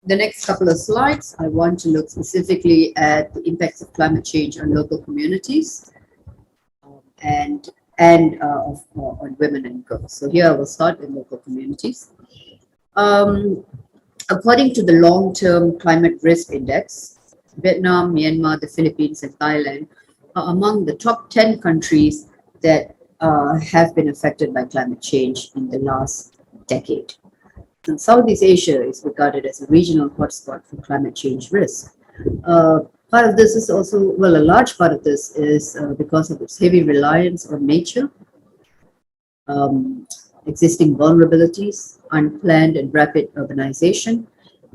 The next couple of slides, I want to look specifically at the impacts of climate change on local communities on women and girls. So here I will start with local communities. Um, According to the Long-Term Climate Risk Index, Vietnam, Myanmar, the Philippines, and Thailand are among the top 10 countries that have been affected by climate change in the last decade. And Southeast Asia is regarded as a regional hotspot for climate change risk. Uh, Part of this is also, well, a large part of this is because of its heavy reliance on nature, um, existing vulnerabilities, unplanned and rapid urbanization,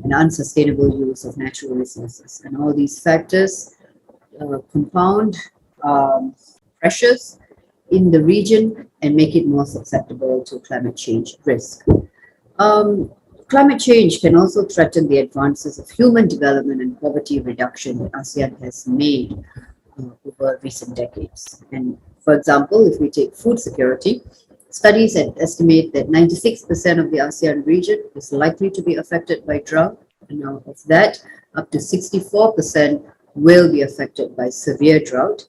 and unsustainable use of natural resources. And all these factors compound pressures in the region and make it more susceptible to climate change risk. Um, Climate change can also threaten the advances of human development and poverty reduction that ASEAN has made over recent decades. And for example, if we take food security, studies estimate that 96% of the ASEAN region is likely to be affected by drought. And out of that, up to 64% will be affected by severe drought.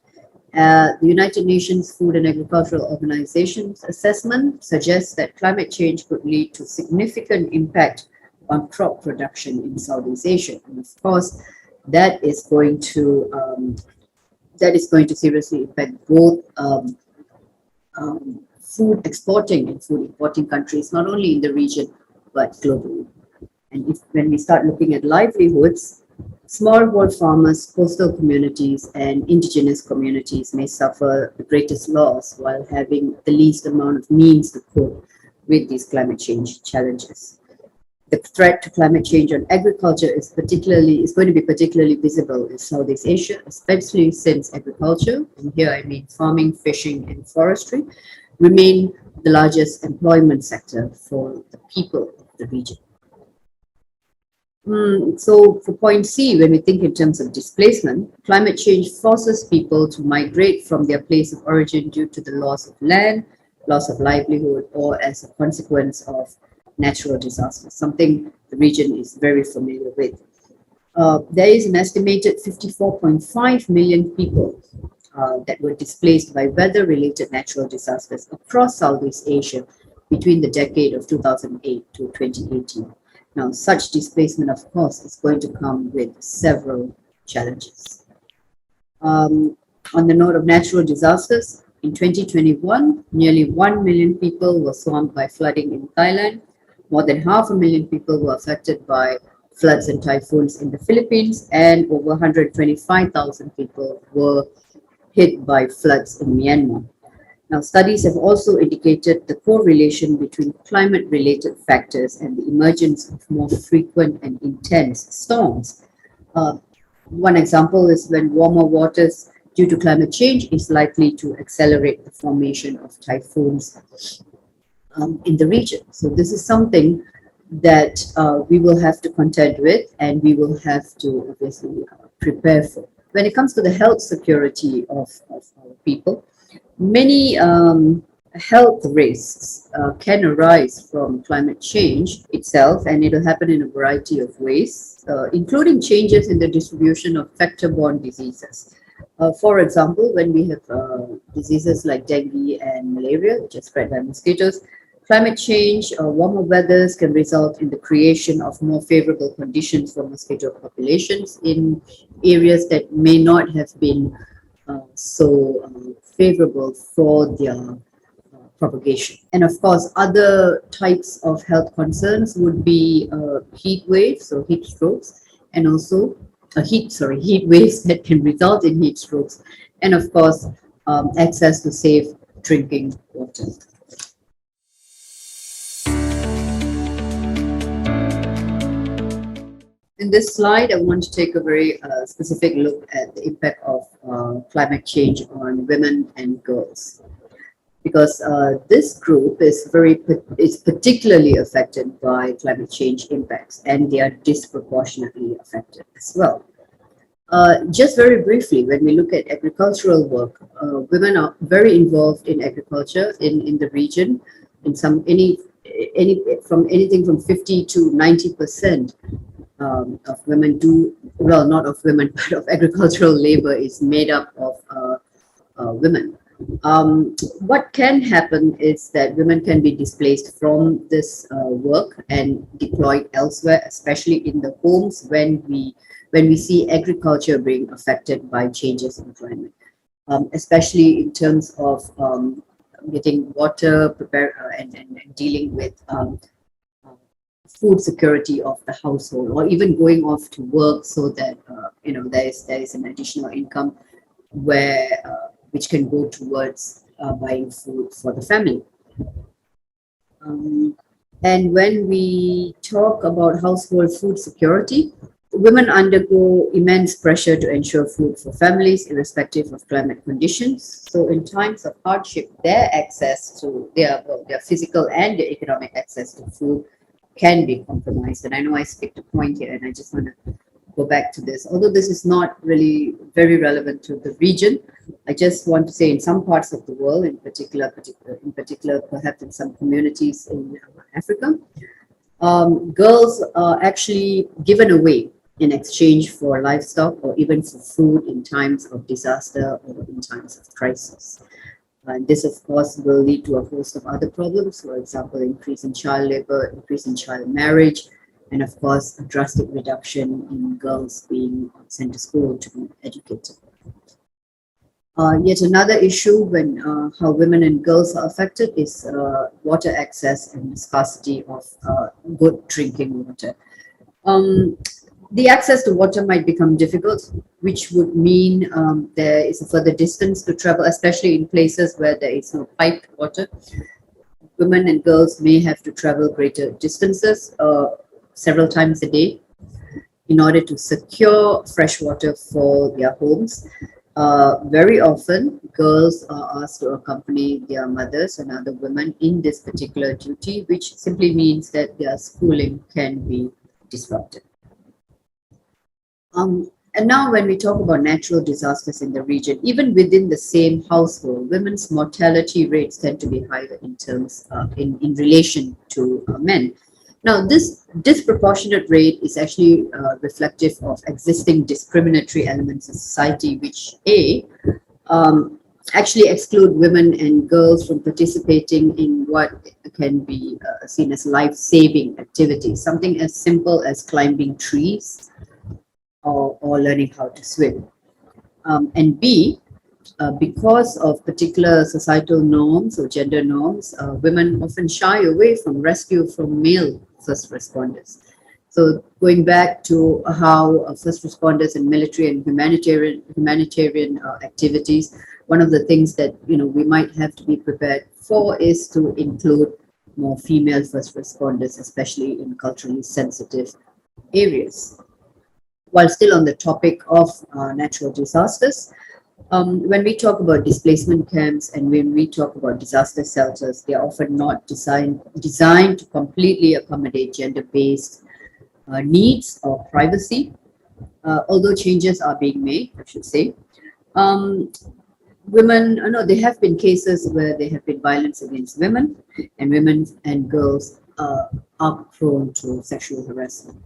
The United Nations Food and Agricultural Organization's assessment suggests that climate change could lead to significant impact on crop production in Southeast Asia, and of course, that is going to seriously affect both food exporting and food importing countries, not only in the region but globally. And when we start looking at livelihoods, smallholder farmers, coastal communities, and indigenous communities may suffer the greatest loss while having the least amount of means to cope with these climate change challenges. The threat to climate change on agriculture is going to be particularly visible in Southeast Asia, especially since agriculture, and here I mean farming, fishing, and forestry, remain the largest employment sector for the people of the region. So for point C, when we think in terms of displacement, climate change forces people to migrate from their place of origin due to the loss of land, loss of livelihood, or as a consequence of natural disasters, something the region is very familiar with. There is an estimated 54.5 million people that were displaced by weather-related natural disasters across Southeast Asia between the decade of 2008 to 2018. Now, such displacement, of course, is going to come with several challenges. On the note of natural disasters, in 2021, nearly 1 million people were swamped by flooding in Thailand. More than 500,000 people were affected by floods and typhoons in the Philippines, and over 125,000 people were hit by floods in Myanmar. Now, studies have also indicated the correlation between climate-related factors and the emergence of more frequent and intense storms. One example is when warmer waters due to climate change is likely to accelerate the formation of typhoons in the region. So this is something that we will have to contend with, and we will have to obviously prepare for. When it comes to the health security of our people, many health risks can arise from climate change itself, and it'll happen in a variety of ways, including changes in the distribution of vector-borne diseases. For example, when we have diseases like dengue and malaria, which are spread by mosquitoes, climate change or warmer weathers can result in the creation of more favorable conditions for mosquito populations in areas that may not have been so favorable for their propagation. And of course, other types of health concerns would be heat waves or heat strokes, and also heat waves that can result in heat strokes, and of course, access to safe drinking water. In this slide, I want to take a very specific look at the impact of climate change on women and girls, because this group is particularly affected by climate change impacts, and they are disproportionately affected as well. Just very briefly, when we look at agricultural work, women are very involved in agriculture in the region, from anything from 50 to 90%. of women do, well, not of women, but of agricultural labor is made up of women. What can happen is that women can be displaced from this work and deployed elsewhere, especially in the homes when we see agriculture being affected by changes in climate, especially in terms of getting water, and dealing with food security of the household, or even going off to work so that there is an additional income where which can go towards buying food for the family. Um, and when we talk about household food security, women undergo immense pressure to ensure food for families, irrespective of climate conditions. So, in times of hardship, their access to their physical and their economic access to food can be compromised. And I know I skipped a point here, and I just want to go back to this. Although this is not really very relevant to the region, I just want to say in some parts of the world, in particular, perhaps in some communities in Africa, girls are actually given away in exchange for livestock or even for food in times of disaster or in times of crisis. And this, of course, will lead to a host of other problems, for example, increase in child labor, increase in child marriage, and of course, a drastic reduction in girls being sent to school to be educated. Yet another issue when how women and girls are affected is water access and the scarcity of good drinking water. The access to water might become difficult, which would mean there is a further distance to travel, especially in places where there is no piped water. Women and girls may have to travel greater distances several times a day in order to secure fresh water for their homes. Very often, girls are asked to accompany their mothers and other women in this particular duty, which simply means that their schooling can be disrupted. And now when we talk about natural disasters in the region, even within the same household, women's mortality rates tend to be higher in terms in relation to men. Now, this disproportionate rate is actually reflective of existing discriminatory elements in society, which actually exclude women and girls from participating in what can be seen as life-saving activities, something as simple as climbing trees, or learning how to swim. And B, because of particular societal norms or gender norms, women often shy away from rescue from male first responders. So going back to how first responders in military and humanitarian activities, one of the things that we might have to be prepared for is to include more female first responders, especially in culturally sensitive areas. While still on the topic of natural disasters, when we talk about displacement camps and when we talk about disaster shelters, they are often not designed to completely accommodate gender-based needs or privacy, although changes are being made, I should say. There have been cases where there have been violence against women and girls are prone to sexual harassment.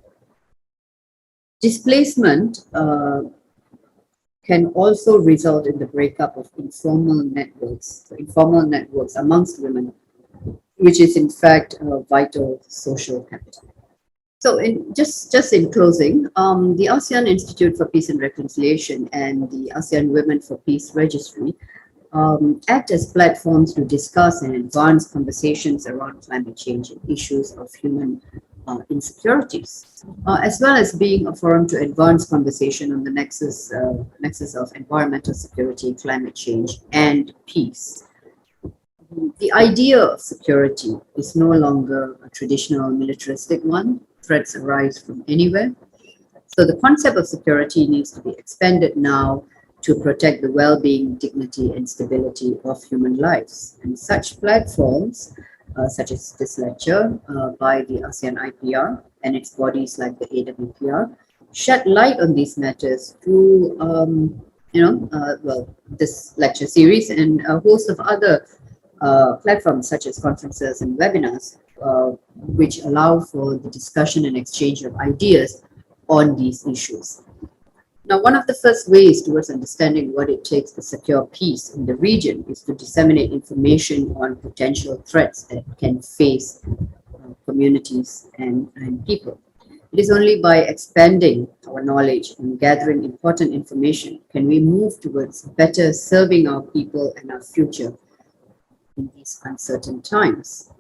Displacement can also result in the breakup of informal networks amongst women, which is in fact a vital social capital. So, just in closing, the ASEAN Institute for Peace and Reconciliation and the ASEAN Women for Peace Registry act as platforms to discuss and advance conversations around climate change and issues of human insecurities, as well as being a forum to advance conversation on the nexus of environmental security, climate change, and peace. The idea of security is no longer a traditional militaristic one. Threats arise from anywhere. So the concept of security needs to be expanded now to protect the well-being, dignity, and stability of human lives. And such platforms, such as this lecture by the ASEAN-IPR and its bodies like the AWPR, shed light on these matters through, this lecture series and a host of other platforms such as conferences and webinars, which allow for the discussion and exchange of ideas on these issues. Now, one of the first ways towards understanding what it takes to secure peace in the region is to disseminate information on potential threats that can face communities and people. It is only by expanding our knowledge and gathering important information can we move towards better serving our people and our future in these uncertain times.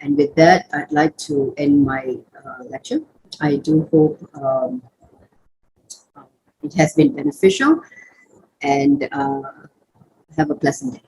And with that, I'd like to end my lecture. I do hope it has been beneficial, and have a pleasant day.